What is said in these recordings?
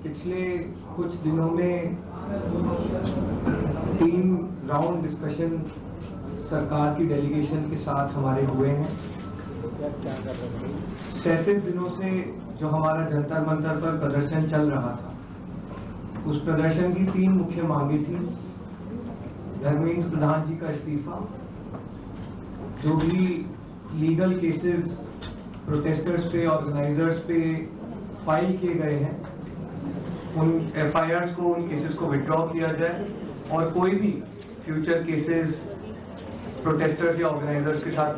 पिछले कुछ दिनों में 3 राउंड डिस्कशन सरकार की डेलीगेशन के साथ हमारे हुए हैं। 37 दिनों से जो हमारा जंतर मंतर पर प्रदर्शन चल रहा था, उस प्रदर्शन की 3 मुख्य मांगे थी। धर्मेंद्र प्रधान जी का इस्तीफा, जो भी लीगल केसेस प्रोटेस्टर्स पे, ऑर्गेनाइजर्स पे फाइल किए गए हैं, उन एफआईआर को, उन केसेस को विड्रॉ किया जाए और कोई भी फ्यूचर केसेस प्रोटेस्टर्स या ऑर्गेनाइजर्स के साथ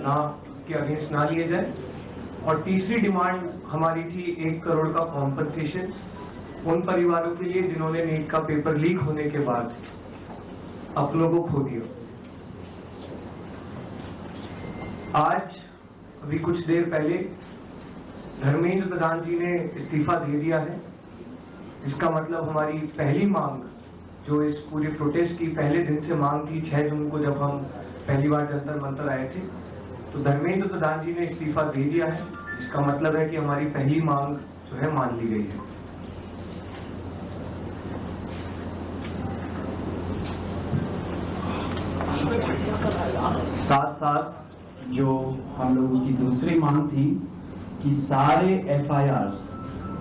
के अगेंस्ट ना लिए जाए। और तीसरी डिमांड हमारी थी 1 करोड़ का कॉम्पनसेशन उन परिवारों के लिए जिन्होंने नीट का पेपर लीक होने के बाद अपनों को खो दिया। आज अभी कुछ देर पहले धर्मेंद्र प्रधान जी ने इस्तीफा दे दिया है। इसका मतलब हमारी पहली मांग, जो इस पूरे प्रोटेस्ट की पहले दिन से मांग थी, 6 जून को जब हम पहली बार जंतर मंतर आए थे, तो धर्मेंद्र प्रधान जी ने इस्तीफा दे दिया है। इसका मतलब है कि हमारी पहली मांग जो है मान ली गई है। साथ साथ जो हम लोगों की दूसरी मांग थी कि सारे एफआईआर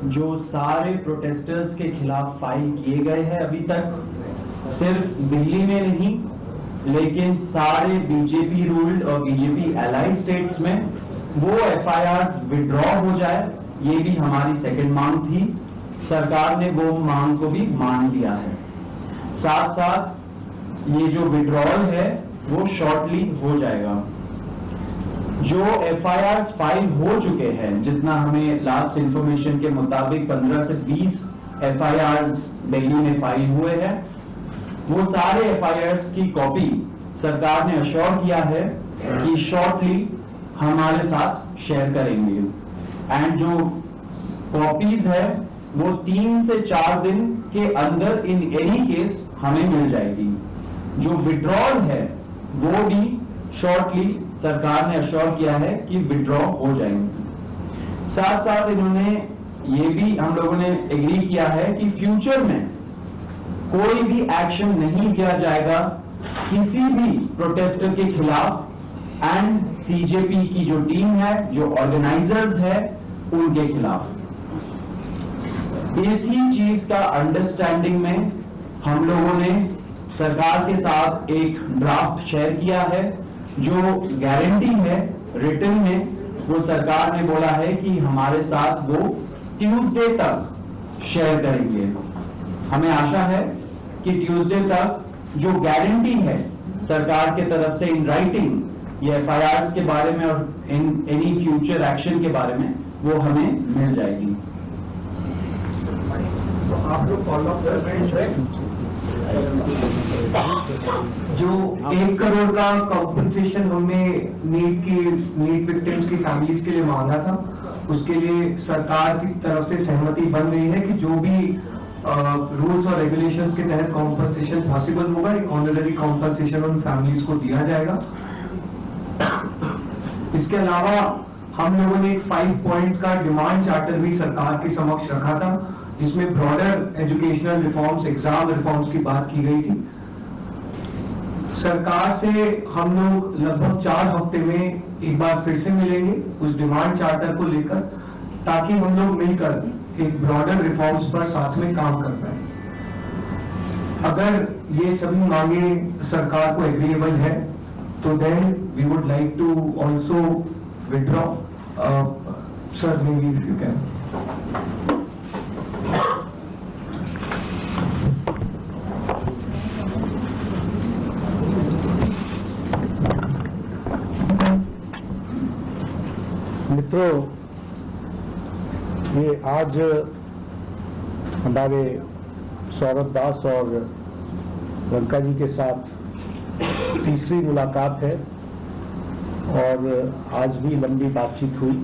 जो सारे प्रोटेस्टर्स के खिलाफ फाइल किए गए हैं अभी तक, सिर्फ दिल्ली में नहीं लेकिन सारे बीजेपी रूल्ड और बीजेपी एलाइड स्टेट्स में, वो एफआईआर विड्रॉ हो जाए। ये भी हमारी सेकंड मांग थी। सरकार ने वो मांग को भी मान लिया है। साथ साथ ये जो विड्रॉल है वो शॉर्टली हो जाएगा। जो एफआईआर फाइल हो चुके हैं, जितना हमें लास्ट इंफॉर्मेशन के मुताबिक 15 से 20 एफआईआर दिल्ली में फाइल हुए हैं, वो सारे एफआईआर की कॉपी सरकार ने अश्योर किया है कि शॉर्टली हमारे साथ शेयर करेंगे। एंड जो कॉपीज है वो 3 से 4 दिन के अंदर इन एनी केस हमें मिल जाएगी। जो विड्रॉल है वो भी शॉर्टली सरकार ने अश्योर किया है कि विड्रॉ हो जाएंगे। साथ साथ इन्होंने ये भी हम लोगों ने एग्री किया है कि फ्यूचर में कोई भी एक्शन नहीं किया जाएगा किसी भी प्रोटेस्टर के खिलाफ एंड सीजेपी की जो टीम है, जो ऑर्गेनाइजर्स है, उनके खिलाफ। इसी चीज का अंडरस्टैंडिंग में हम लोगों ने सरकार के साथ एक ड्राफ्ट शेयर किया है। जो गारंटी है रिटन में, वो सरकार ने बोला है कि हमारे साथ वो ट्यूसडे तक शेयर करेंगे। हमें आशा है कि ट्यूसडे तक जो गारंटी है सरकार के तरफ से इन राइटिंग ये एफआईआर के बारे में और इन एनी फ्यूचर एक्शन के बारे में, वो हमें मिल जाएगी। तो आप लोग फॉलो अप कर रहे हैं। जो 1 करोड़ का कॉम्पनसेशन हमने नीट विक्टिम्स की फैमिलीज के लिए मांगा था, उसके लिए सरकार की तरफ से सहमति बन रही है कि जो भी रूल्स और रेगुलेशंस के तहत कॉम्पनसेशन पॉसिबल होगा, एक ऑनररी कॉम्पनसेशन उन फैमिलीज को दिया जाएगा। इसके अलावा हम लोगों ने एक 5 पॉइंट का डिमांड चार्टर भी सरकार के समक्ष रखा था, जिसमें broader educational reforms, exam reforms की बात की गई थी। सरकार से हम लोग लगभग 4 हफ्ते में एक बार फिर से मिलेंगे उस डिमांड चार्टर को लेकर, ताकि हम लोग मिलकर एक ब्रॉडर रिफॉर्म्स पर साथ में काम कर पाए। अगर ये सभी मांगे सरकार को एग्रीएबल है तो then we would like to also withdraw. Sir, may be if you can. मित्रों, ये आज हमारे सौरभ दास और लंका जी के साथ तीसरी मुलाकात है और आज भी लंबी बातचीत हुई।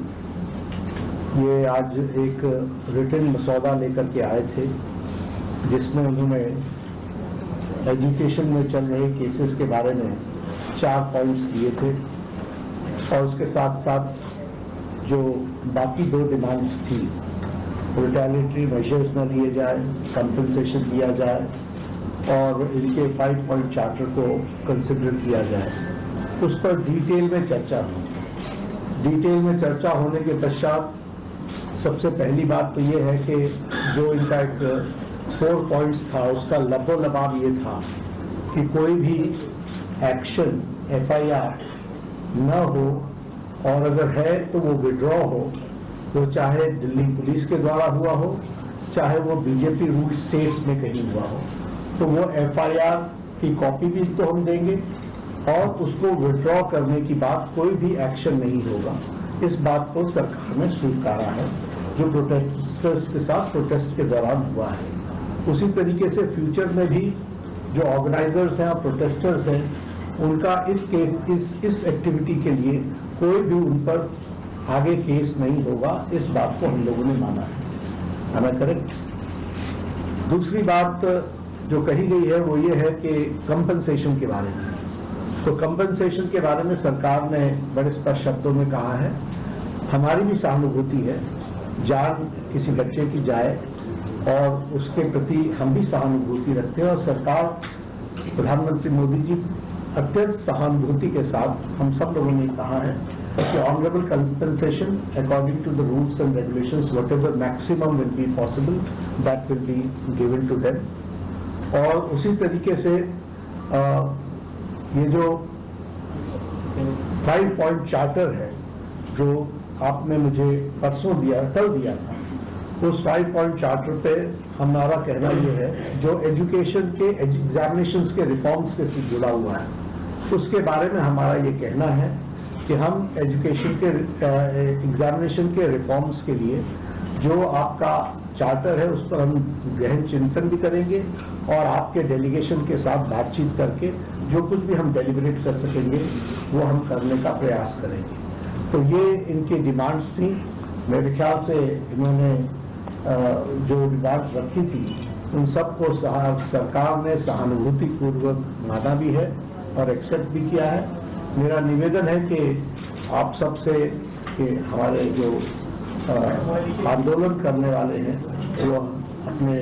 ये आज एक रिटन मसौदा लेकर के आए थे, जिसमें उन्होंने एजुकेशन में चल रहे केसेस के बारे में 4 पॉइंट्स दिए थे और उसके साथ साथ जो बाकी 2 डिमांड्स थी रिटेलिटरी मेजर्स न लिए जाए, कंपनसेशन दिया जाए और इनके 5 पॉइंट चार्टर को कंसिडर किया जाए। उस पर डिटेल में चर्चा हुई। डिटेल में चर्चा होने के पश्चात सबसे पहली बात तो ये है कि जो इनका एक 4 पॉइंट्स था उसका लबोलबाब ये था कि कोई भी एक्शन FIR न हो और अगर है तो वो विड्रॉ हो, वो चाहे दिल्ली पुलिस के द्वारा हुआ हो, चाहे वो बीजेपी रूल स्टेट्स में कहीं हुआ हो, तो वो FIR की कॉपी भी तो हम देंगे और उसको विड्रॉ करने की बात कोई भी एक्शन नहीं होगा। इस बात को सरकार ने स्वीकारा है जो प्रोटेस्टर्स के साथ प्रोटेस्ट के दौरान हुआ है। उसी तरीके से फ्यूचर में भी जो ऑर्गेनाइजर्स हैं और प्रोटेस्टर्स हैं उनका इस एक्टिविटी के लिए कोई भी उन पर आगे केस नहीं होगा, इस बात को हम लोगों ने माना है। हमें करेक्ट। दूसरी बात जो कही गई है वो ये है कि कंपनसेशन के बारे में। तो कंपनसेशन के बारे में सरकार ने बड़े स्पष्ट शब्दों में कहा है, हमारी भी सहानुभूति है, जान किसी बच्चे की जाए और उसके प्रति हम भी सहानुभूति रखते हैं और सरकार प्रधानमंत्री मोदी जी अत्यंत सहानुभूति के साथ हम सब लोगों ने कहा है कि honourable compensation according to the rules and regulations whatever maximum will be possible that will be given to them. और उसी तरीके से ये जो 5 पॉइंट चार्टर है जो आपने मुझे परसों दिया, कल दिया था, उस 5 पॉइंट चार्टर पे हमारा कहना ये है जो एजुकेशन के एग्जामिनेशंस के रिफॉर्म्स के साथ जुड़ा हुआ है उसके बारे में हमारा ये कहना है कि हम एजुकेशन के एग्जामिनेशन के रिफॉर्म्स के लिए जो आपका चार्टर है उस पर हम गहन चिंतन भी करेंगे और आपके डेलीगेशन के साथ बातचीत करके जो कुछ भी हम डेलिब्रेट कर सकेंगे वो हम करने का प्रयास करेंगे। तो ये इनकी डिमांड्स थी। मेरे ख्याल से इन्होंने जो डिमांड्स रखी थी उन सबको सरकार ने सहानुभूतिपूर्वक माना भी है और एक्सेप्ट भी किया है। मेरा निवेदन है कि आप सबसे कि हमारे जो आंदोलन करने वाले हैं वो अपने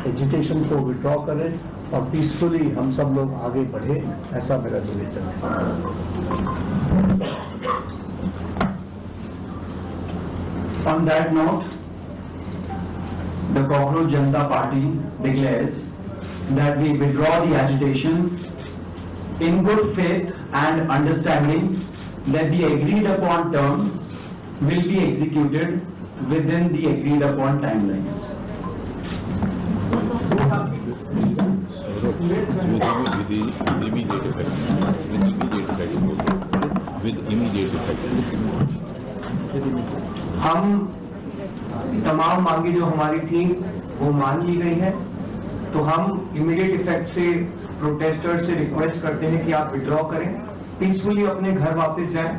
एजुकेशन को विड्रॉ करें और पीसफुली हम सब लोग आगे बढ़े, ऐसा मेरा निवेदन है। On that note, the Cockroach Janata Party declares that we withdraw the agitation in good faith and understanding that the agreed upon terms will be executed within the agreed upon timelines. With immediate effect. हम तमाम मांगे जो हमारी थी वो मान ली गई है, तो हम इमीडिएट इफेक्ट से प्रोटेस्टर्स से रिक्वेस्ट करते हैं कि आप विड्रॉ करें, पीसफुली अपने घर वापस जाएं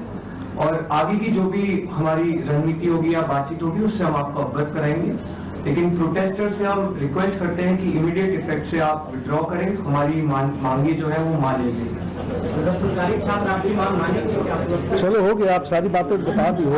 और आगे की जो भी हमारी रणनीति होगी या बातचीत होगी उससे हम आपको अवगत कराएंगे। लेकिन प्रोटेस्टर्स से हम रिक्वेस्ट करते हैं कि इमीडिएट इफेक्ट से आप विड्रॉ करें, हमारी मांगे जो है वो मान ली गई। चलो हो गया, आप सारी बातें बता दी।